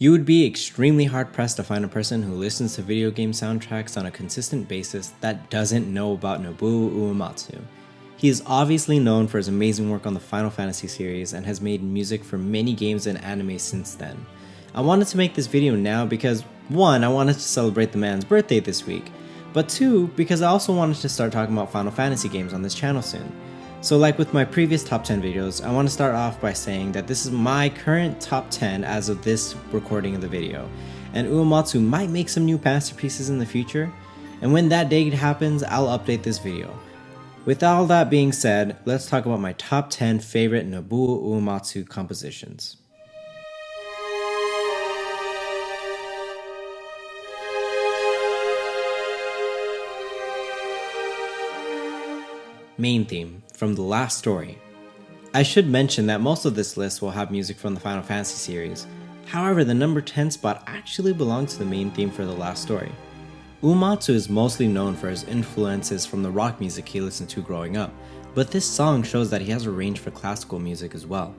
You would be extremely hard-pressed to find a person who listens to video game soundtracks on a consistent basis that doesn't know about Nobuo Uematsu. He is obviously known for his amazing work on the Final Fantasy series and has made music for many games and anime since then. I wanted to make this video now because 1. I wanted to celebrate the man's birthday this week, but 2. because I also wanted to start talking about Final Fantasy games on this channel soon. So like with my previous top 10 videos, I want to start off by saying that this is my current top 10 as of this recording of the video, and Uematsu might make some new masterpieces in the future, and when that day happens, I'll update this video. With all that being said, let's talk about my top 10 favorite Nobuo Uematsu compositions. Main theme, from the last story. I should mention that most of this list will have music from the Final Fantasy series. However, the number 10 spot actually belongs to the main theme for the last story. Uematsu is mostly known for his influences from the rock music he listened to growing up, but this song shows that he has a range for classical music as well.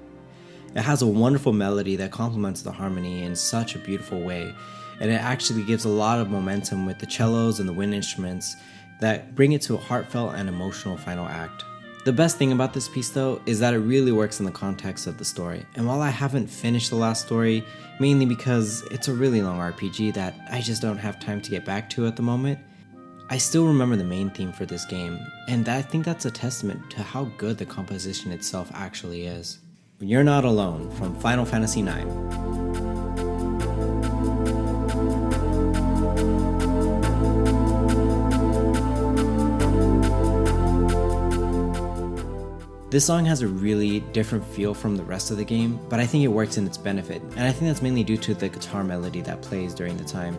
It has a wonderful melody that complements the harmony in such a beautiful way, and it actually gives a lot of momentum with the cellos and the wind instruments that bring it to a heartfelt and emotional final act. The best thing about this piece though is that it really works in the context of the story, and while I haven't finished the last story, mainly because it's a really long RPG that I just don't have time to get back to at the moment, I still remember the main theme for this game, and I think that's a testament to how good the composition itself actually is. You're Not Alone from Final Fantasy IX. This song has a really different feel from the rest of the game, but I think it works in its benefit, and I think that's mainly due to the guitar melody that plays during the time.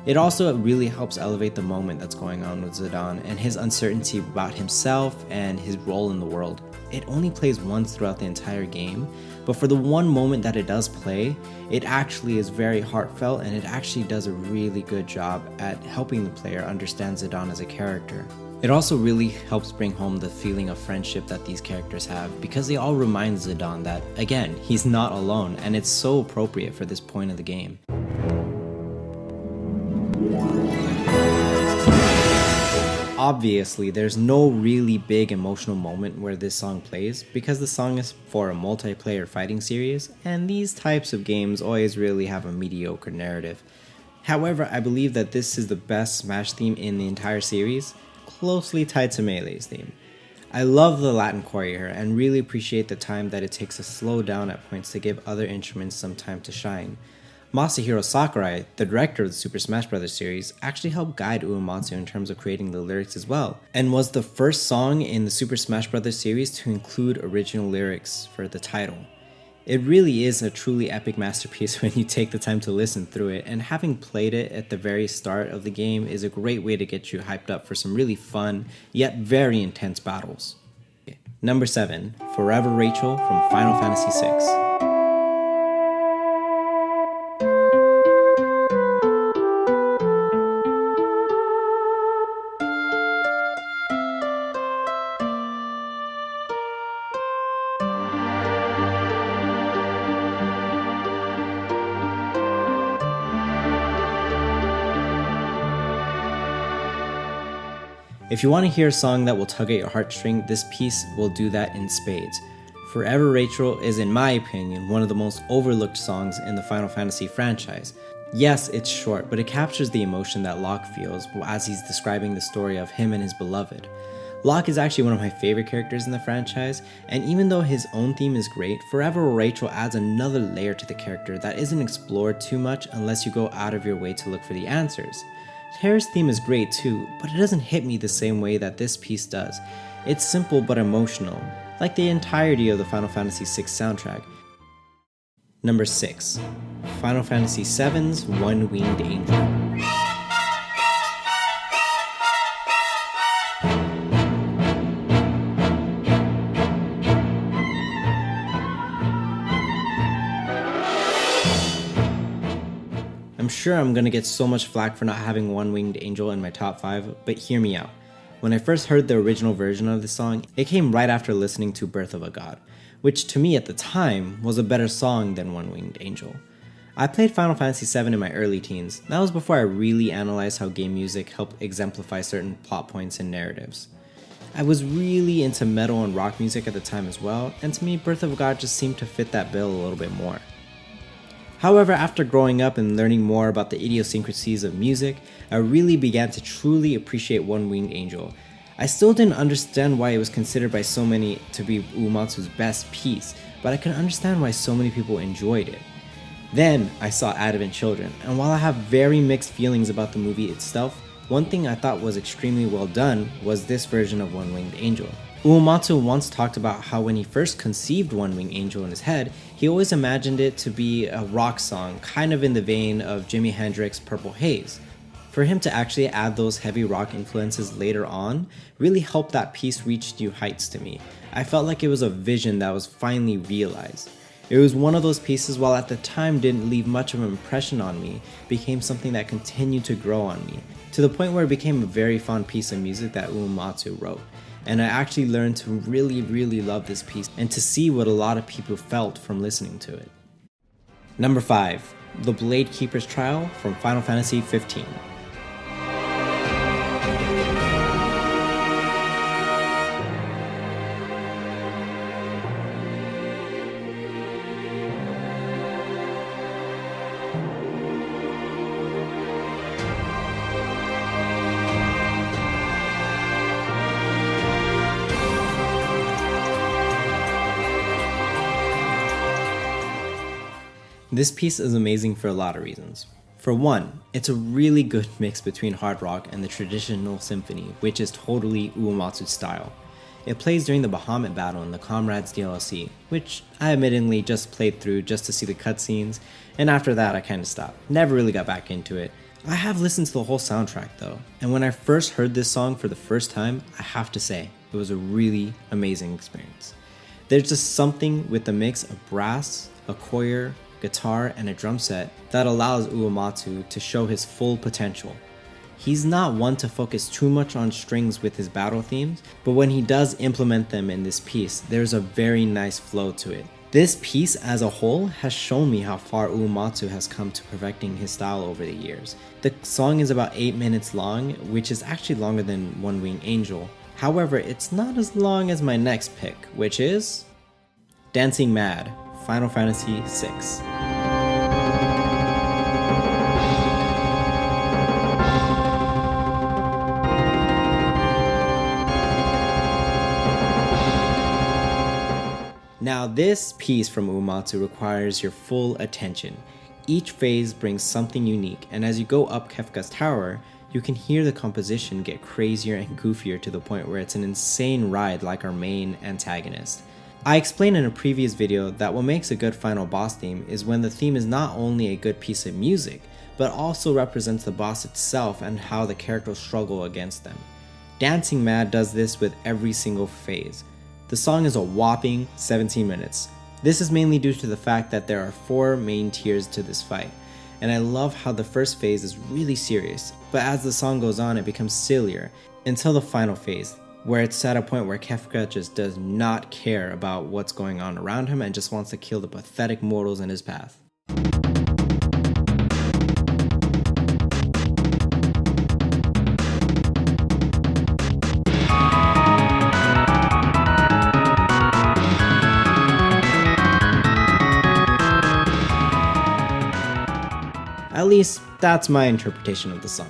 It also really helps elevate the moment that's going on with Zidane and his uncertainty about himself and his role in the world. It only plays once throughout the entire game, but for the one moment that it does play, it actually is very heartfelt and it actually does a really good job at helping the player understand Zidane as a character. It also really helps bring home the feeling of friendship that these characters have because they all remind Zidane that, again, he's not alone, and it's so appropriate for this point of the game. Obviously, there's no really big emotional moment where this song plays because the song is for a multiplayer fighting series, and these types of games always really have a mediocre narrative. However, I believe that this is the best Smash theme in the entire series, closely tied to Melee's theme. I love the Latin chord here and really appreciate the time that it takes to slow down at points to give other instruments some time to shine. Masahiro Sakurai, the director of the Super Smash Bros. Series, actually helped guide Uematsu in terms of creating the lyrics as well, and was the first song in the Super Smash Bros. Series to include original lyrics for the title. It really is a truly epic masterpiece when you take the time to listen through it, and having played it at the very start of the game is a great way to get you hyped up for some really fun, yet very intense battles. Number 7, Forever Rachel from Final Fantasy VI. If you want to hear a song that will tug at your heartstring, this piece will do that in spades. Forever Rachel is, in my opinion, one of the most overlooked songs in the Final Fantasy franchise. Yes, it's short, but it captures the emotion that Locke feels as he's describing the story of him and his beloved. Locke is actually one of my favorite characters in the franchise, and even though his own theme is great, Forever Rachel adds another layer to the character that isn't explored too much unless you go out of your way to look for the answers. Terra's theme is great too, but it doesn't hit me the same way that this piece does. It's simple but emotional, like the entirety of the Final Fantasy VI soundtrack. Number 6, Final Fantasy VII's One-Winged Angel. I'm sure I'm gonna get so much flack for not having One-Winged Angel in my top 5, but hear me out. When I first heard the original version of the song, it came right after listening to Birth of a God, which to me at the time was a better song than One-Winged Angel. I played Final Fantasy VII in my early teens. That was before I really analyzed how game music helped exemplify certain plot points and narratives. I was really into metal and rock music at the time as well, and to me, Birth of God just seemed to fit that bill a little bit more. However, after growing up and learning more about the idiosyncrasies of music, I really began to truly appreciate One Winged Angel. I still didn't understand why it was considered by so many to be Uematsu's best piece, but I can understand why so many people enjoyed it. Then I saw Advent Children, and while I have very mixed feelings about the movie itself, one thing I thought was extremely well done was this version of One Winged Angel. Uematsu once talked about how when he first conceived One Winged Angel in his head, he always imagined it to be a rock song, kind of in the vein of Jimi Hendrix's Purple Haze. For him to actually add those heavy rock influences later on really helped that piece reach new heights to me. I felt like it was a vision that was finally realized. It was one of those pieces, while at the time didn't leave much of an impression on me, became something that continued to grow on me, to the point where it became a very fun piece of music that Uematsu wrote. And I actually learned to really love this piece and to see what a lot of people felt from listening to it. Number 5. The Blade Keeper's Trial from Final Fantasy XV. This piece is amazing for a lot of reasons. For one, it's a really good mix between hard rock and the traditional symphony, which is totally Uematsu's style. It plays during the Bahamut battle in the Comrades DLC, which I admittedly just played through just to see the cutscenes, and after that I kinda stopped. Never really got back into it. I have listened to the whole soundtrack though, and when I first heard this song for the first time, I have to say, it was a really amazing experience. There's just something with the mix of brass, a choir, guitar, and a drum set that allows Uematsu to show his full potential. He's not one to focus too much on strings with his battle themes, but when he does implement them in this piece, there's a very nice flow to it. This piece as a whole has shown me how far Uematsu has come to perfecting his style over the years. The song is about 8 minutes long, which is actually longer than One Winged Angel. However, it's not as long as my next pick, which is Dancing Mad, Final Fantasy VI. Now this piece from Uematsu requires your full attention. Each phase brings something unique, and as you go up Kefka's tower, you can hear the composition get crazier and goofier to the point where it's an insane ride like our main antagonist. I explained in a previous video that what makes a good final boss theme is when the theme is not only a good piece of music, but also represents the boss itself and how the characters struggle against them. Dancing Mad does this with every single phase. The song is a whopping 17 minutes. This is mainly due to the fact that there are 4 main tiers to this fight, and I love how the first phase is really serious, but as the song goes on it becomes sillier, until the final phase, where it's at a point where Kefka just does not care about what's going on around him and just wants to kill the pathetic mortals in his path. At least, that's my interpretation of the song.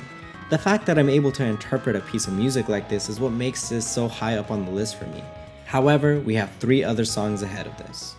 The fact that I'm able to interpret a piece of music like this is what makes this so high up on the list for me. However, we have 3 other songs ahead of this.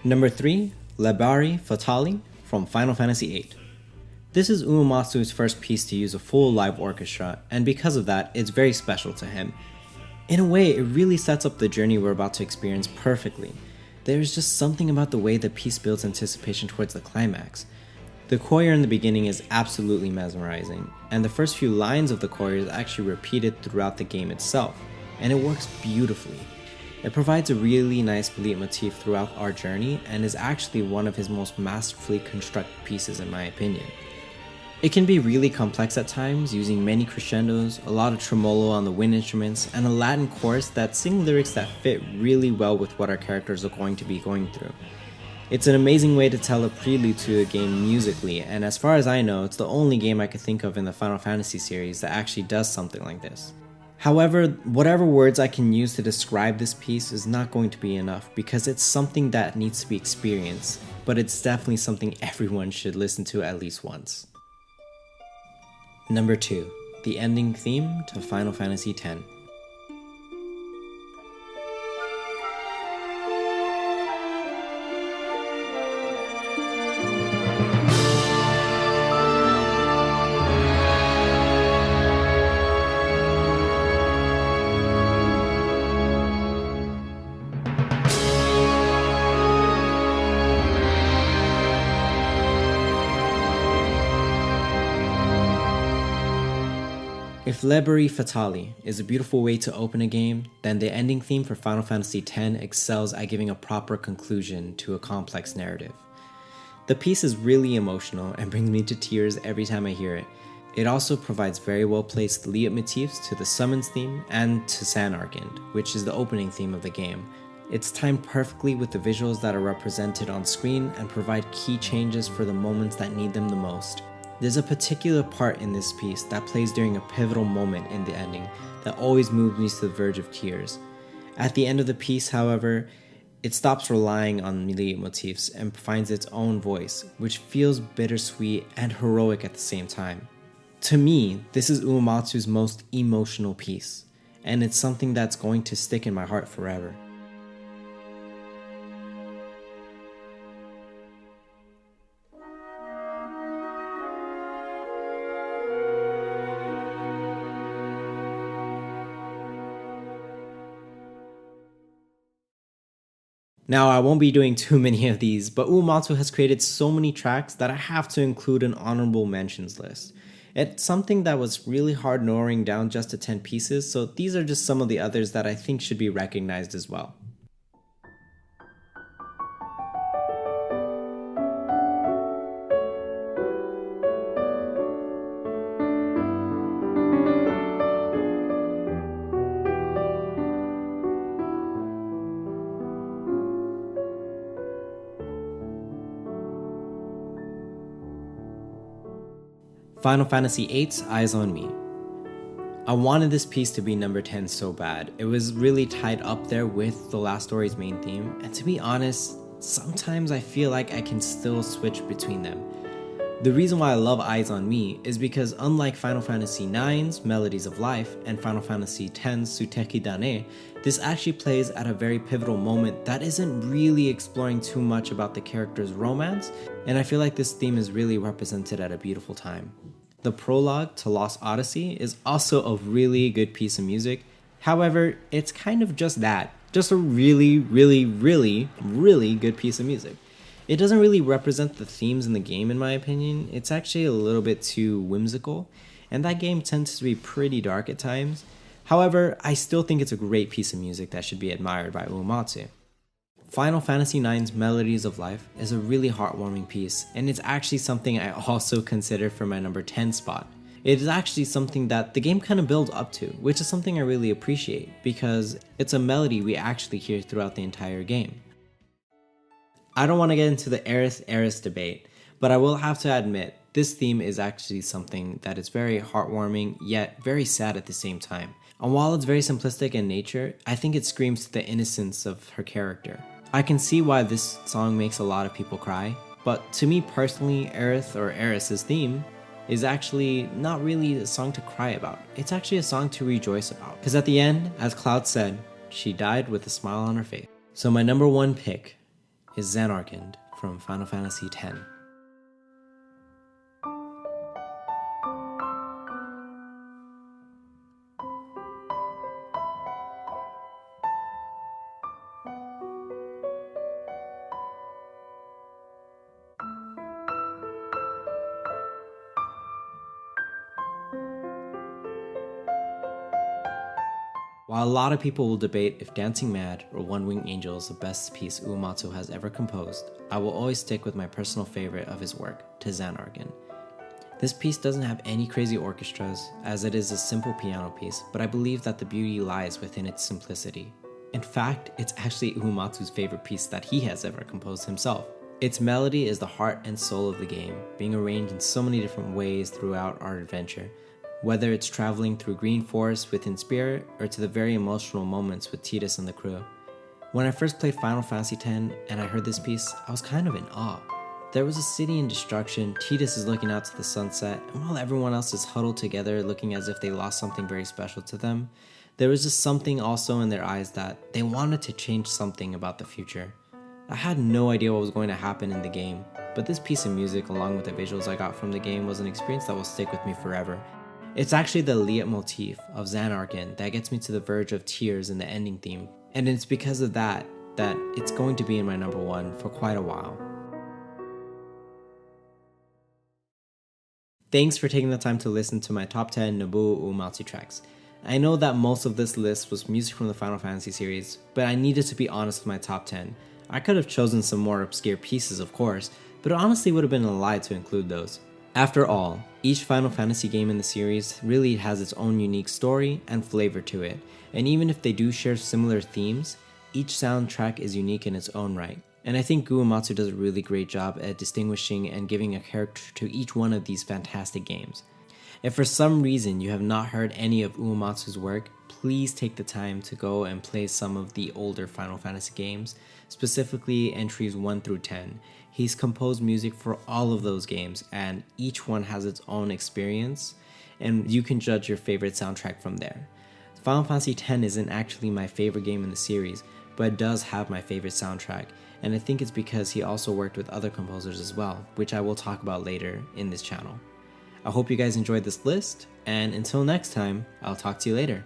Number 3, Labari Fatali from Final Fantasy VIII. This is Uematsu's first piece to use a full live orchestra, and because of that, it's very special to him. In a way, it really sets up the journey we're about to experience perfectly. There's just something about the way the piece builds anticipation towards the climax. The choir in the beginning is absolutely mesmerizing, and the first few lines of the choir is actually repeated throughout the game itself, and it works beautifully. It provides a really nice leitmotif throughout our journey and is actually one of his most masterfully constructed pieces in my opinion. It can be really complex at times, using many crescendos, a lot of tremolo on the wind instruments, and a Latin chorus that sing lyrics that fit really well with what our characters are going to be going through. It's an amazing way to tell a prelude to a game musically, and as far as I know, it's the only game I could think of in the Final Fantasy series that actually does something like this. However, whatever words I can use to describe this piece is not going to be enough because it's something that needs to be experienced, but it's definitely something everyone should listen to at least once. Number 2. The ending theme to Final Fantasy X. If Liberi Fatali is a beautiful way to open a game, then the ending theme for Final Fantasy X excels at giving a proper conclusion to a complex narrative. The piece is really emotional and brings me to tears every time I hear it. It also provides very well placed leitmotifs to the Summons theme and to San Argand, which is the opening theme of the game. It's timed perfectly with the visuals that are represented on screen and provide key changes for the moments that need them the most. There's a particular part in this piece that plays during a pivotal moment in the ending that always moves me to the verge of tears. At the end of the piece, however, it stops relying on leitmotifs and finds its own voice, which feels bittersweet and heroic at the same time. To me, this is Uematsu's most emotional piece, and it's something that's going to stick in my heart forever. Now, I won't be doing too many of these, but Uematsu has created so many tracks that I have to include an honorable mentions list. It's something that was really hard narrowing down just to 10 pieces, so these are just some of the others that I think should be recognized as well. Final Fantasy VIII's Eyes on Me. I wanted this piece to be number 10 so bad. It was really tied up there with the last story's main theme, and to be honest, sometimes I feel like I can still switch between them. The reason why I love Eyes on Me is because unlike Final Fantasy IX's Melodies of Life and Final Fantasy X's Suteki Dane, this actually plays at a very pivotal moment that isn't really exploring too much about the character's romance, and I feel like this theme is really represented at a beautiful time. The prologue to Lost Odyssey is also a really good piece of music. However, it's kind of just that. Just a really, really, really, really good piece of music. It doesn't really represent the themes in the game in my opinion. It's actually a little bit too whimsical, and that game tends to be pretty dark at times. However, I still think it's a great piece of music that should be admired by Uematsu. Final Fantasy IX's Melodies of Life is a really heartwarming piece, and it's actually something I also consider for my number 10 spot. It is actually something that the game kind of builds up to, which is something I really appreciate, because it's a melody we actually hear throughout the entire game. I don't want to get into the Aerith debate, but I will have to admit, this theme is actually something that is very heartwarming, yet very sad at the same time. And while it's very simplistic in nature, I think it screams to the innocence of her character. I can see why this song makes a lot of people cry, but to me personally, Aerith or Aeris's theme is actually not really a song to cry about. It's actually a song to rejoice about. Because at the end, as Cloud said, she died with a smile on her face. So my number 1 pick is Xanarkand from Final Fantasy X. While a lot of people will debate if Dancing Mad or One Winged Angel is the best piece Uematsu has ever composed, I will always stick with my personal favorite of his work, to Xanarkand. This piece doesn't have any crazy orchestras, as it is a simple piano piece, but I believe that the beauty lies within its simplicity. In fact, it's actually Uematsu's favorite piece that he has ever composed himself. Its melody is the heart and soul of the game, being arranged in so many different ways throughout our adventure, whether it's traveling through green forests within Spirit or to the very emotional moments with Tidus and the crew. When I first played Final Fantasy X and I heard this piece, I was kind of in awe. There was a city in destruction, Tidus is looking out to the sunset, and while everyone else is huddled together looking as if they lost something very special to them, there was just something also in their eyes that they wanted to change something about the future. I had no idea what was going to happen in the game, but this piece of music along with the visuals I got from the game was an experience that will stick with me forever. It's actually the leitmotif of Xanarkand that gets me to the verge of tears in the ending theme, and it's because of that it's going to be in my number one for quite a while. Thanks for taking the time to listen to my top 10 Nobuo Uematsu tracks. I know that most of this list was music from the Final Fantasy series, but I needed to be honest with my top 10. I could have chosen some more obscure pieces, of course, but it honestly would have been a lie to include those. After all, each Final Fantasy game in the series really has its own unique story and flavor to it, and even if they do share similar themes, each soundtrack is unique in its own right. And I think Uematsu does a really great job at distinguishing and giving a character to each one of these fantastic games. If for some reason you have not heard any of Uematsu's work, please take the time to go and play some of the older Final Fantasy games, specifically entries 1 through 10. He's composed music for all of those games, and each one has its own experience, and you can judge your favorite soundtrack from there. Final Fantasy X isn't actually my favorite game in the series, but it does have my favorite soundtrack, and I think it's because he also worked with other composers as well, which I will talk about later in this channel. I hope you guys enjoyed this list, and until next time, I'll talk to you later.